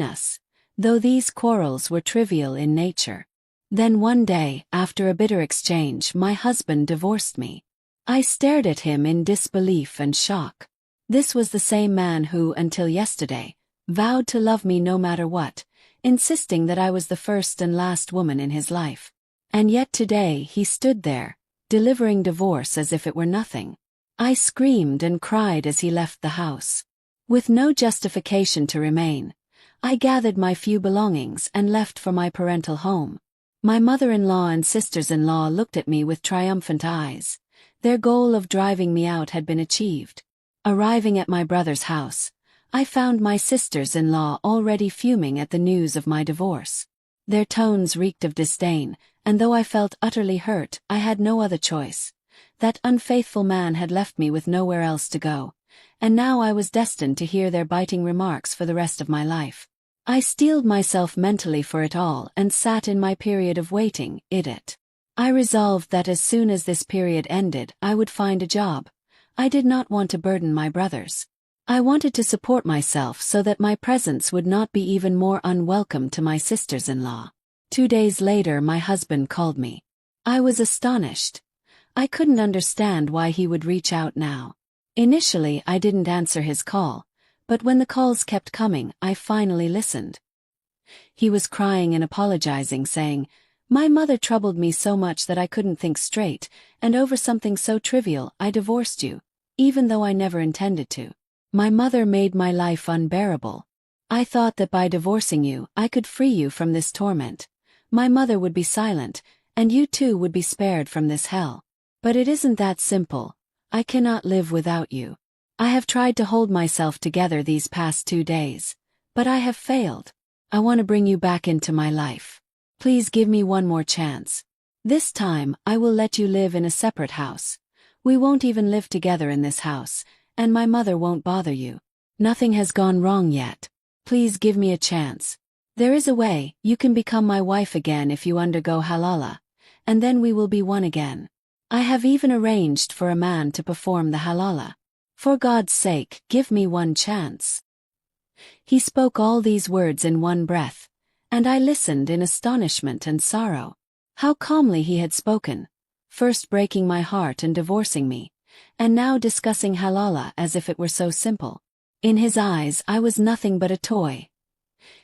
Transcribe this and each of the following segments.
between us, though these quarrels were trivial in nature. Then one day, after a bitter exchange, my husband divorced me. I stared at him in disbelief and shock. This was the same man who, until yesterday, vowed to love me no matter what, insisting that I was the first and last woman in his life. And yet today he stood there, delivering divorce as if it were nothing. I screamed and cried as he left the house. With no justification to remain, I gathered my few belongings and left for my parental home. My mother-in-law and sisters-in-law looked at me with triumphant eyes. Their goal of driving me out had been achieved. Arriving at my brother's house, I found my sisters-in-law already fuming at the news of my divorce. Their tones reeked of disdain, and though I felt utterly hurt, I had no other choice. That unfaithful man had left me with nowhere else to go, and now I was destined to hear their biting remarks for the rest of my life. I steeled myself mentally for it all and sat in my period of waiting, it. I resolved that as soon as this period ended, I would find a job. I did not want to burden my brothers. I wanted to support myself so that my presence would not be even more unwelcome to my sisters-in-law. 2 days later, my husband called me. I was astonished. I couldn't understand why he would reach out now. Initially, I didn't answer his call, but when the calls kept coming, I finally listened. He was crying and apologizing, saying, "My mother troubled me so much that I couldn't think straight, and over something so trivial, I divorced you, even though I never intended to. My mother made my life unbearable. I thought that by divorcing you, I could free you from this torment. My mother would be silent, and you too would be spared from this hell. But it isn't that simple. I cannot live without you. I have tried to hold myself together these past 2 days, but I have failed. I want to bring you back into my life. Please give me one more chance. This time, I will let you live in a separate house. We won't even live together in this house, and my mother won't bother you. Nothing has gone wrong yet. Please give me a chance. There is a way. You can become my wife again if you undergo halala, and then we will be one again. I have even arranged for a man to perform the halala. For God's sake, give me one chance." He spoke all these words in one breath, and I listened in astonishment and sorrow. How calmly he had spoken, first breaking my heart and divorcing me, and now discussing halala as if it were so simple. In his eyes, I was nothing but a toy.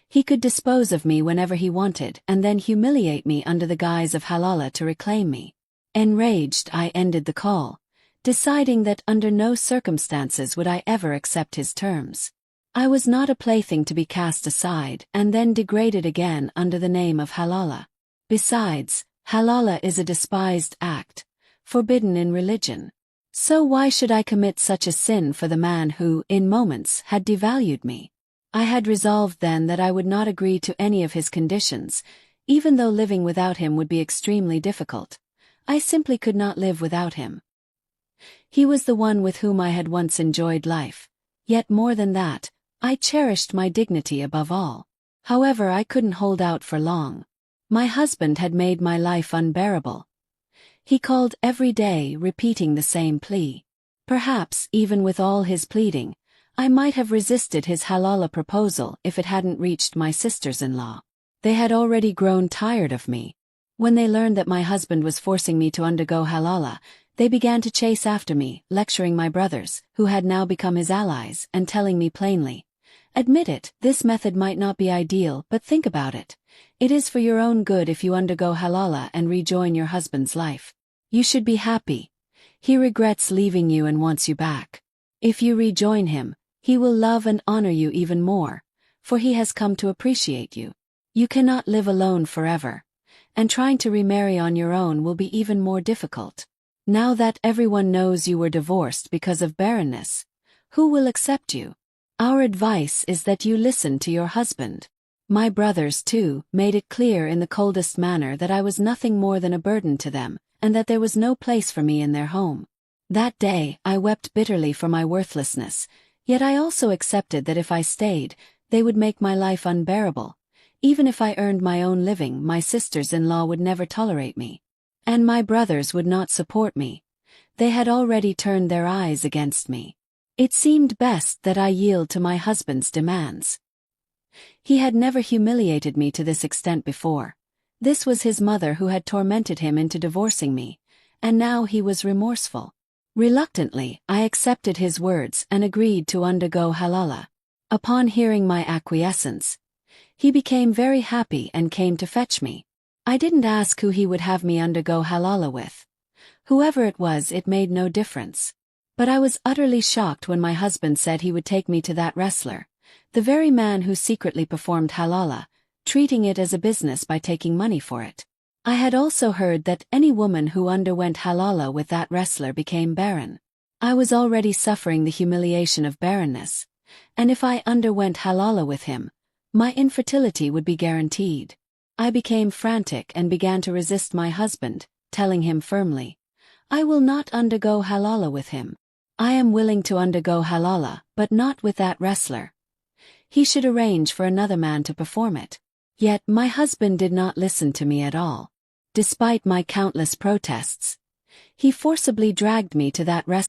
He could dispose of me whenever he wanted and then humiliate me under the guise of halala to reclaim me. Enraged, I ended the call, deciding that under no circumstances would I ever accept his terms. I was not a plaything to be cast aside and then degraded again under the name of halala. Besides, halala is a despised act, forbidden in religion. So why should I commit such a sin for the man who, in moments, had devalued me? I had resolved then that I would not agree to any of his conditions, even though living without him would be extremely difficult. I simply could not live without him. He was the one with whom I had once enjoyed life. Yet more than that, I cherished my dignity above all. However, I couldn't hold out for long. My husband had made my life unbearable. He called every day, repeating the same plea. Perhaps, even with all his pleading, I might have resisted his halala proposal if it hadn't reached my sisters-in-law. They had already grown tired of me. When they learned that my husband was forcing me to undergo halala, they began to chase after me, lecturing my brothers, who had now become his allies, and telling me plainly, "Admit it, this method might not be ideal, but think about it. It is for your own good if you undergo halala and rejoin your husband's life. You should be happy. He regrets leaving you and wants you back. If you rejoin him, he will love and honor you even more, for he has come to appreciate you. You cannot live alone forever, and trying to remarry on your own will be even more difficult. Now that everyone knows you were divorced because of barrenness, who will accept you? Our advice is that you listen to your husband." My brothers, too, made it clear in the coldest manner that I was nothing more than a burden to them, and that there was no place for me in their home. That day, I wept bitterly for my worthlessness, yet I also accepted that if I stayed, they would make my life unbearable. Even if I earned my own living, my sisters-in-law would never tolerate me. And my brothers would not support me. They had already turned their eyes against me. It seemed best that I yield to my husband's demands. He had never humiliated me to this extent before. This was his mother who had tormented him into divorcing me, and now he was remorseful. Reluctantly, I accepted his words and agreed to undergo halala. Upon hearing my acquiescence, he became very happy and came to fetch me. I didn't ask who he would have me undergo halala with. Whoever it was, it made no difference. But I was utterly shocked when my husband said he would take me to that wrestler, the very man who secretly performed halala, treating it as a business by taking money for it. I had also heard that any woman who underwent halala with that wrestler became barren. I was already suffering the humiliation of barrenness, and if I underwent halala with him, my infertility would be guaranteed. I became frantic and began to resist my husband, telling him firmly, I will not undergo halala with him. I am willing to undergo halala, but not with that wrestler. He should arrange for another man to perform it. Yet my husband did not listen to me at all. Despite my countless protests, he forcibly dragged me to that wrestler.